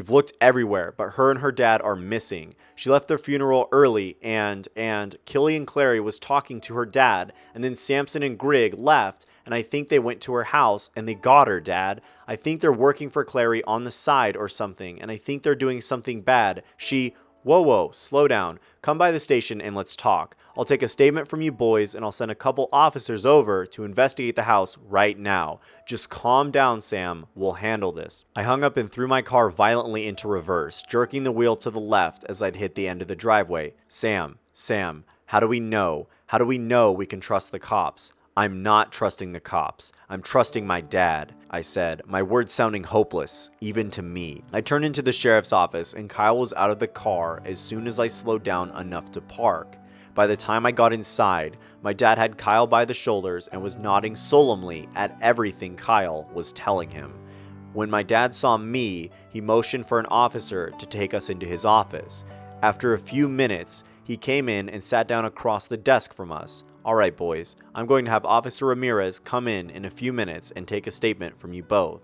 We've looked everywhere, but her and her dad are missing. She left their funeral early and Killian Clary was talking to her dad, and then Samson and Grigg left, and I think they went to her house and they got her, Dad. I think they're working for Clary on the side or something, and I think they're doing something bad. Whoa, slow down. Come by the station and let's talk. I'll take a statement from you boys and I'll send a couple officers over to investigate the house right now. Just calm down, Sam. We'll handle this. I hung up and threw my car violently into reverse, jerking the wheel to the left as I'd hit the end of the driveway. Sam, how do we know? How do we know we can trust the cops? I'm not trusting the cops. I'm trusting my dad, I said, my words sounding hopeless, even to me. I turned into the sheriff's office and Kyle was out of the car as soon as I slowed down enough to park. By the time I got inside, my dad had Kyle by the shoulders and was nodding solemnly at everything Kyle was telling him. When my dad saw me, he motioned for an officer to take us into his office. After a few minutes, he came in and sat down across the desk from us. All right, boys, I'm going to have Officer Ramirez come in a few minutes and take a statement from you both.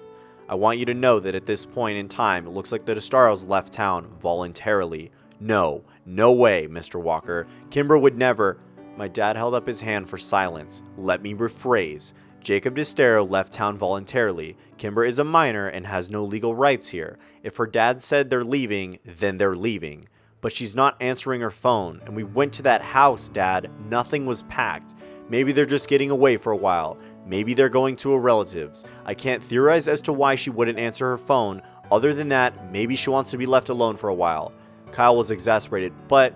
I want you to know that at this point in time, it looks like the Destaros left town voluntarily. No way, Mr. Walker. Kimber would never. My dad held up his hand for silence. Let me rephrase. Jacob Destero left town voluntarily. Kimber is a minor and has no legal rights here. If her dad said they're leaving, then they're leaving. But she's not answering her phone, and we went to that house, Dad. Nothing was packed. Maybe they're just getting away for a while. Maybe they're going to a relative's. I can't theorize as to why she wouldn't answer her phone. Other than that, maybe she wants to be left alone for a while. Kyle was exasperated, but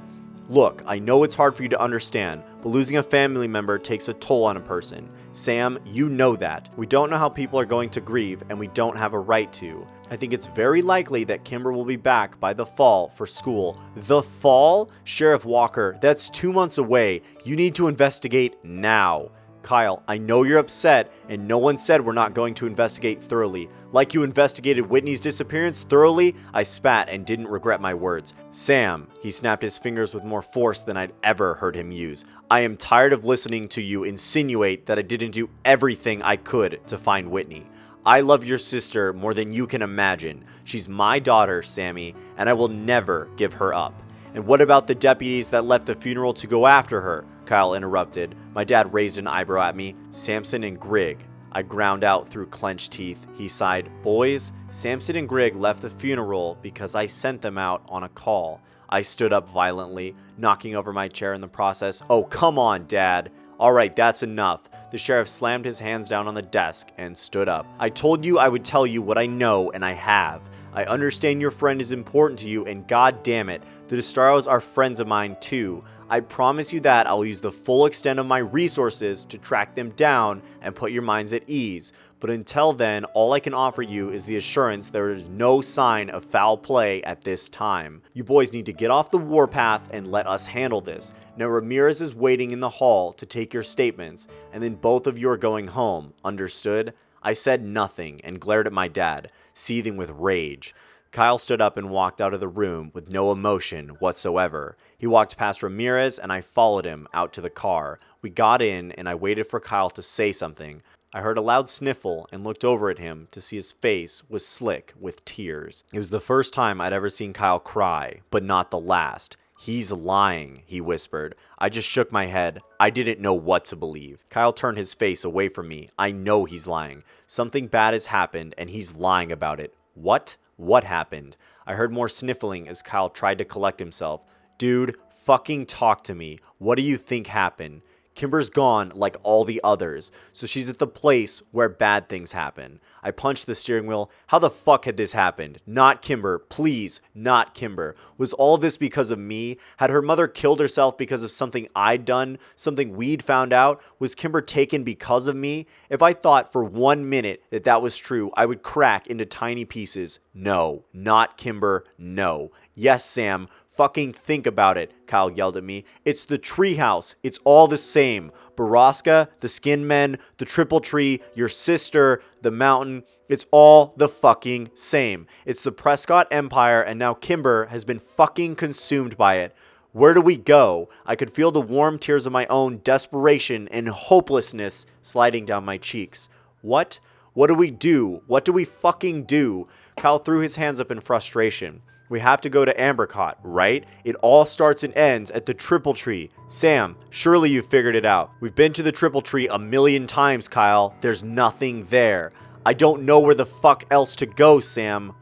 look, I know it's hard for you to understand, but losing a family member takes a toll on a person. Sam, you know that. We don't know how people are going to grieve, and we don't have a right to. I think it's very likely that Kimber will be back by the fall for school. The fall? Sheriff Walker, that's 2 months away. You need to investigate now. Kyle, I know you're upset, and no one said we're not going to investigate thoroughly. Like you investigated Whitney's disappearance thoroughly, I spat and didn't regret my words. Sam, he snapped his fingers with more force than I'd ever heard him use. I am tired of listening to you insinuate that I didn't do everything I could to find Whitney. I love your sister more than you can imagine. She's my daughter, Sammy, and I will never give her up. And what about the deputies that left the funeral to go after her? Kyle interrupted. My dad raised an eyebrow at me. Samson and Grigg. I ground out through clenched teeth. He sighed. Boys, Samson and Grigg left the funeral because I sent them out on a call. I stood up violently, knocking over my chair in the process. Oh, come on, Dad. All right, that's enough. The sheriff slammed his hands down on the desk and stood up. I told you I would tell you what I know, and I have. I understand your friend is important to you, and god damn it, the Destaros are friends of mine too. I promise you that I'll use the full extent of my resources to track them down and put your minds at ease. But until then, all I can offer you is the assurance there is no sign of foul play at this time. You boys need to get off the warpath and let us handle this. Now Ramirez is waiting in the hall to take your statements, and then both of you are going home. Understood? I said nothing and glared at my dad, seething with rage. Kyle stood up and walked out of the room with no emotion whatsoever. He walked past Ramirez and I followed him out to the car. We got in and I waited for Kyle to say something. I heard a loud sniffle and looked over at him to see his face was slick with tears. It was the first time I'd ever seen Kyle cry, but not the last. He's lying, he whispered. I just shook my head. I didn't know what to believe. Kyle turned his face away from me. I know he's lying. Something bad has happened and he's lying about it. What? What happened? I heard more sniffling as Kyle tried to collect himself. Dude, fucking talk to me. What do you think happened? Kimber's gone like all the others, so she's at the place where bad things happen. I punched the steering wheel. How the fuck had this happened? Not Kimber. Please, not Kimber. Was all this because of me? Had her mother killed herself because of something I'd done? Something we'd found out? Was Kimber taken because of me? If I thought for 1 minute that that was true, I would crack into tiny pieces. No, not Kimber. No. Yes, Sam. Fucking think about it, Kyle yelled at me. It's the treehouse. It's all the same. Borrasca, the skin men, the triple tree, your sister, the mountain. It's all the fucking same. It's the Prescott Empire, and now Kimber has been fucking consumed by it. Where do we go? I could feel the warm tears of my own desperation and hopelessness sliding down my cheeks. What What do we do? What do we fucking do? Kyle threw his hands up in frustration. We have to go to Ambercott, right? It all starts and ends at the Triple Tree. Sam, surely you figured it out. We've been to the Triple Tree a million times, Kyle. There's nothing there. I don't know where the fuck else to go, Sam.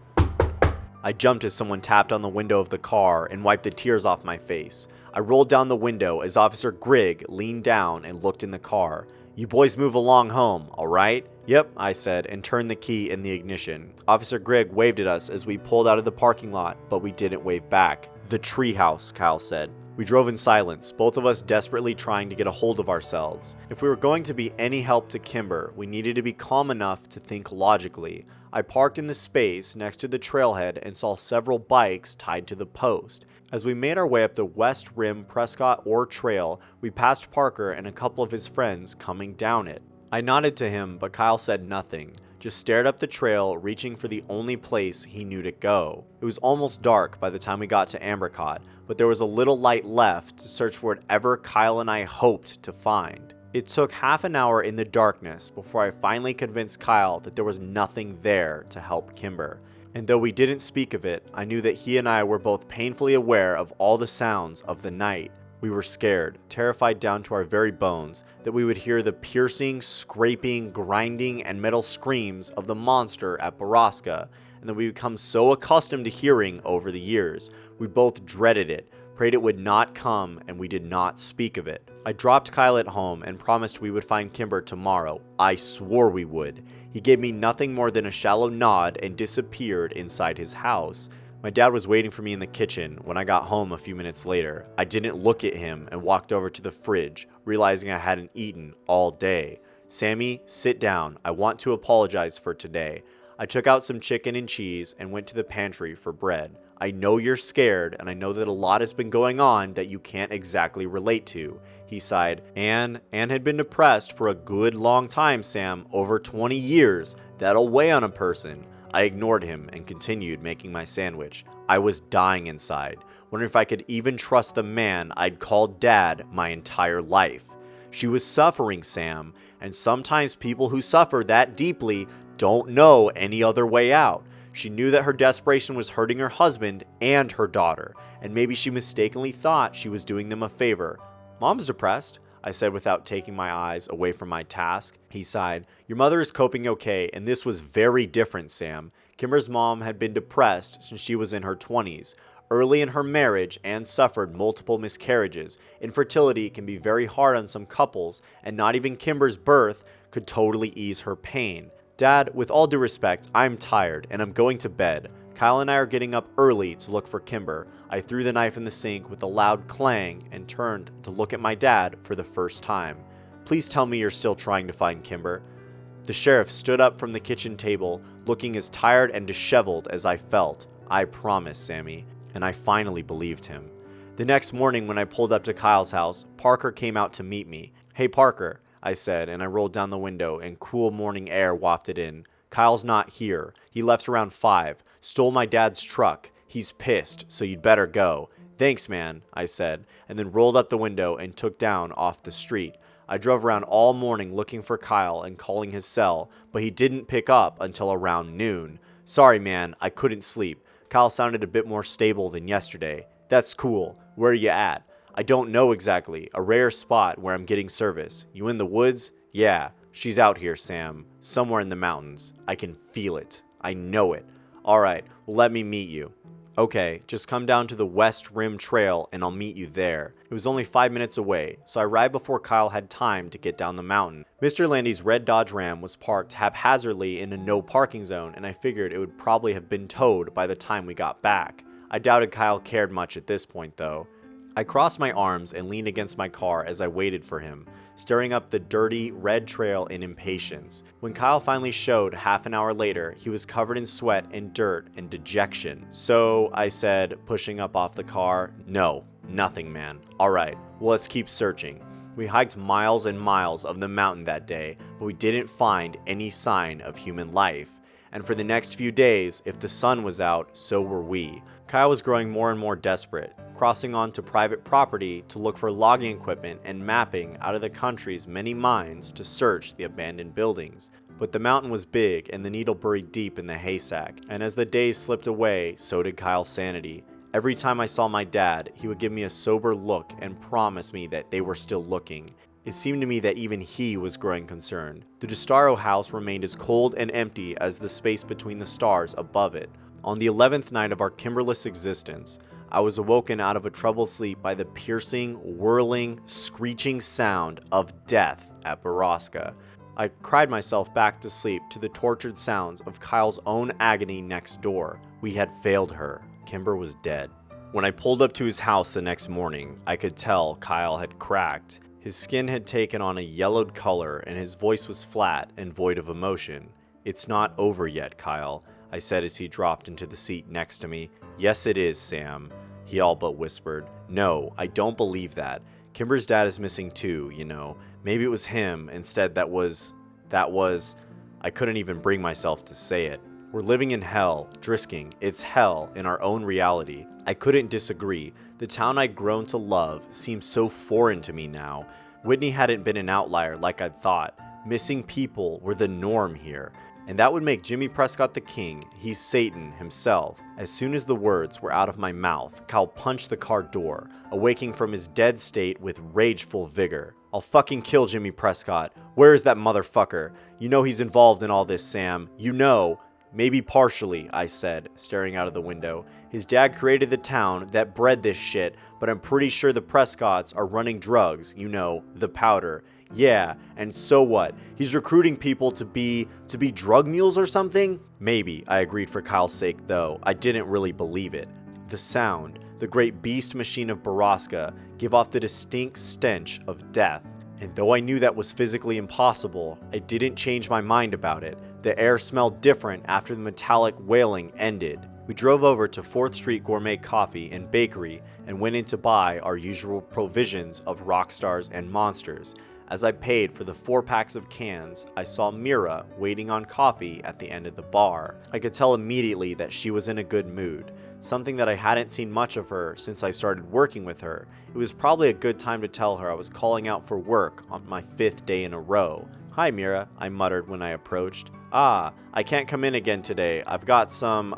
I jumped as someone tapped on the window of the car and wiped the tears off my face. I rolled down the window as Officer Grigg leaned down and looked in the car. You boys move along home, alright? Yep, I said, and turned the key in the ignition. Officer Grigg waved at us as we pulled out of the parking lot, but we didn't wave back. The treehouse, Kyle said. We drove in silence, both of us desperately trying to get a hold of ourselves. If we were going to be any help to Kimber, we needed to be calm enough to think logically. I parked in the space next to the trailhead and saw several bikes tied to the post. As we made our way up the West Rim Prescott Ore Trail, we passed Parker and a couple of his friends coming down it. I nodded to him, but Kyle said nothing, just stared up the trail, reaching for the only place he knew to go. It was almost dark by the time we got to Ambercott, but there was a little light left to search for whatever Kyle and I hoped to find. It took half an hour in the darkness before I finally convinced Kyle that there was nothing there to help Kimber. And though we didn't speak of it, I knew that he and I were both painfully aware of all the sounds of the night. We were scared, terrified down to our very bones, that we would hear the piercing, scraping, grinding, and metal screams of the monster at Borrasca, and that we would become so accustomed to hearing over the years. We both dreaded it, prayed it would not come, and we did not speak of it. I dropped Kyle at home and promised we would find Kimber tomorrow. I swore we would. He gave me nothing more than a shallow nod and disappeared inside his house. My dad was waiting for me in the kitchen when I got home a few minutes later. I didn't look at him and walked over to the fridge, realizing I hadn't eaten all day. Sammy, sit down. I want to apologize for today. I took out some chicken and cheese and went to the pantry for bread. I know you're scared, and I know that a lot has been going on that you can't exactly relate to. He sighed. Anne had been depressed for a good long time, Sam. Over 20 years. That'll weigh on a person. I ignored him and continued making my sandwich. I was dying inside, wondering if I could even trust the man I'd called Dad my entire life. She was suffering, Sam, and sometimes people who suffer that deeply don't know any other way out. She knew that her desperation was hurting her husband and her daughter, and maybe she mistakenly thought she was doing them a favor. Mom's depressed, I said without taking my eyes away from my task. He sighed. Your mother is coping okay, and this was very different, Sam. Kimber's mom had been depressed since she was in her 20s. Early in her marriage, Anne suffered multiple miscarriages. Infertility can be very hard on some couples, and not even Kimber's birth could totally ease her pain. Dad, with all due respect, I'm tired, and I'm going to bed. Kyle and I are getting up early to look for Kimber. I threw the knife in the sink with a loud clang and turned to look at my dad for the first time. Please tell me you're still trying to find Kimber. The sheriff stood up from the kitchen table, looking as tired and disheveled as I felt. I promise, Sammy. And I finally believed him. The next morning when I pulled up to Kyle's house, Parker came out to meet me. Hey Parker, I said, and I rolled down the window and cool morning air wafted in. Kyle's not here. He left around 5. Stole my dad's truck. He's pissed, so you'd better go. Thanks, man, I said, and then rolled up the window and took down off the street. I drove around all morning looking for Kyle and calling his cell, but he didn't pick up until around noon. Sorry, man, I couldn't sleep. Kyle sounded a bit more stable than yesterday. That's cool. Where are you at? I don't know exactly. A rare spot where I'm getting service. You in the woods? Yeah. She's out here, Sam. Somewhere in the mountains. I can feel it. I know it. Alright, well let me meet you. Okay, just come down to the West Rim Trail and I'll meet you there. It was only 5 minutes away, so I arrived before Kyle had time to get down the mountain. Mr. Landy's red Dodge Ram was parked haphazardly in a no parking zone, and I figured it would probably have been towed by the time we got back. I doubted Kyle cared much at this point though. I crossed my arms and leaned against my car as I waited for him, staring up the dirty, red trail in impatience. When Kyle finally showed half an hour later, he was covered in sweat and dirt and dejection. So, I said, pushing up off the car, no, nothing, man. Alright, well let's keep searching. We hiked miles and miles of the mountain that day, but we didn't find any sign of human life. And for the next few days, if the sun was out, so were we. Kyle was growing more and more desperate, crossing onto private property to look for logging equipment and mapping out of the country's many mines to search the abandoned buildings. But the mountain was big and the needle buried deep in the haystack, and as the days slipped away, so did Kyle's sanity. Every time I saw my dad, he would give me a sober look and promise me that they were still looking. It seemed to me that even he was growing concerned. The Destaro house remained as cold and empty as the space between the stars above it. On the 11th night of our Kimberless existence, I was awoken out of a troubled sleep by the piercing, whirling, screeching sound of death at Borrasca. I cried myself back to sleep to the tortured sounds of Kyle's own agony next door. We had failed her. Kimber was dead. When I pulled up to his house the next morning, I could tell Kyle had cracked. His skin had taken on a yellowed color and his voice was flat and void of emotion. "It's not over yet, Kyle," I said as he dropped into the seat next to me. "Yes, it is, Sam," he all but whispered. "No, I don't believe that. Kimber's dad is missing too, you know. Maybe it was him instead that was... I couldn't even bring myself to say it. We're living in hell, Drisking. It's hell in our own reality." I couldn't disagree. The town I'd grown to love seemed so foreign to me now. Whitney hadn't been an outlier like I'd thought. Missing people were the norm here. And that would make Jimmy Prescott the king. He's Satan himself. As soon as the words were out of my mouth, Kyle punched the car door, awaking from his dead state with rageful vigor. "I'll fucking kill Jimmy Prescott. Where is that motherfucker? You know he's involved in all this, Sam. You know." "Maybe partially," I said, staring out of the window. "His dad created the town that bred this shit, but I'm pretty sure the Prescotts are running drugs, you know, the powder. Yeah, and so what? He's recruiting people to be drug mules or something?" "Maybe," I agreed for Kyle's sake, though I didn't really believe it. The sound, the great beast machine of Borrasca, gave off the distinct stench of death. And though I knew that was physically impossible, I didn't change my mind about it. The air smelled different after the metallic wailing ended. We drove over to 4th Street Gourmet Coffee and Bakery and went in to buy our usual provisions of Rockstars and Monsters. As I paid for the 4 packs of cans, I saw Mira waiting on coffee at the end of the bar. I could tell immediately that she was in a good mood, something that I hadn't seen much of her since I started working with her. It was probably a good time to tell her I was calling out for work on my 5th day in a row. "Hi, Mira," I muttered when I approached. "Ah, I can't come in again today. I've got some,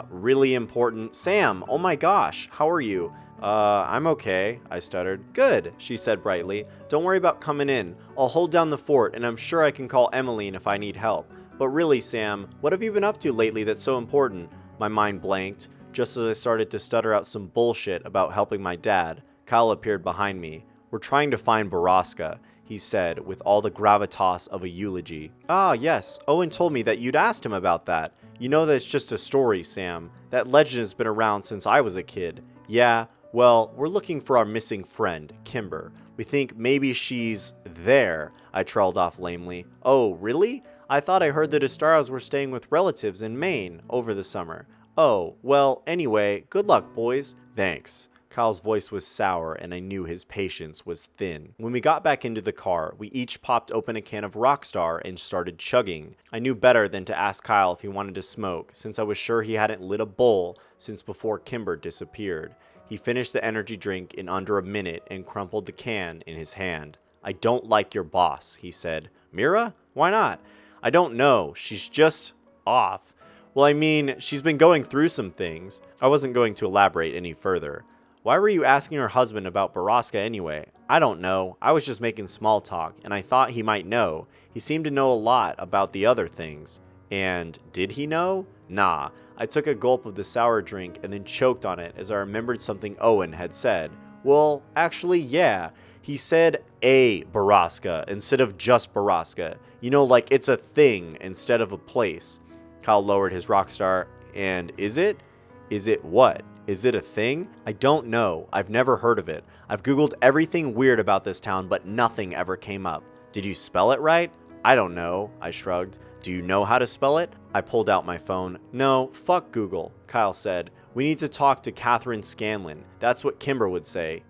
really important..." "Sam, oh my gosh, how are you?" I'm okay," I stuttered. "Good," she said brightly. "Don't worry about coming in. I'll hold down the fort, and I'm sure I can call Emmeline if I need help. But really, Sam, what have you been up to lately that's so important?" My mind blanked. Just as I started to stutter out some bullshit about helping my dad, Kyle appeared behind me. "We're trying to find Borrasca," he said with all the gravitas of a eulogy. "Ah, yes, Owen told me that you'd asked him about that. You know that it's just a story, Sam. That legend has been around since I was a kid." "Yeah, well, we're looking for our missing friend, Kimber. We think maybe she's there," I trailed off lamely. "Oh, really? I thought I heard the Destaros were staying with relatives in Maine over the summer." "Oh, well, anyway, good luck, boys." "Thanks." Kyle's voice was sour, and I knew his patience was thin. When we got back into the car, we each popped open a can of Rockstar and started chugging. I knew better than to ask Kyle if he wanted to smoke, since I was sure he hadn't lit a bowl since before Kimber disappeared. He finished the energy drink in under a minute and crumpled the can in his hand. "I don't like your boss," he said. "Mira? Why not?" "I don't know. She's just off." "Well, I mean, she's been going through some things." I wasn't going to elaborate any further. "Why were you asking her husband about Borrasca anyway?" "I don't know. I was just making small talk, and I thought he might know. He seemed to know a lot about the other things." "And did he know?" "Nah." I took a gulp of the sour drink and then choked on it as I remembered something Owen had said. "Well, actually, yeah. He said a Borrasca instead of just Borrasca. You know, like it's a thing instead of a place." Kyle lowered his Rockstar. "And is it?" "Is it what? Is it a thing?" "I don't know. I've never heard of it. I've googled everything weird about this town, but nothing ever came up." "Did you spell it right?" "I don't know," I shrugged. "Do you know how to spell it?" I pulled out my phone. "No, fuck Google," Kyle said. "We need to talk to Catherine Scanlon. That's what Kimber would say."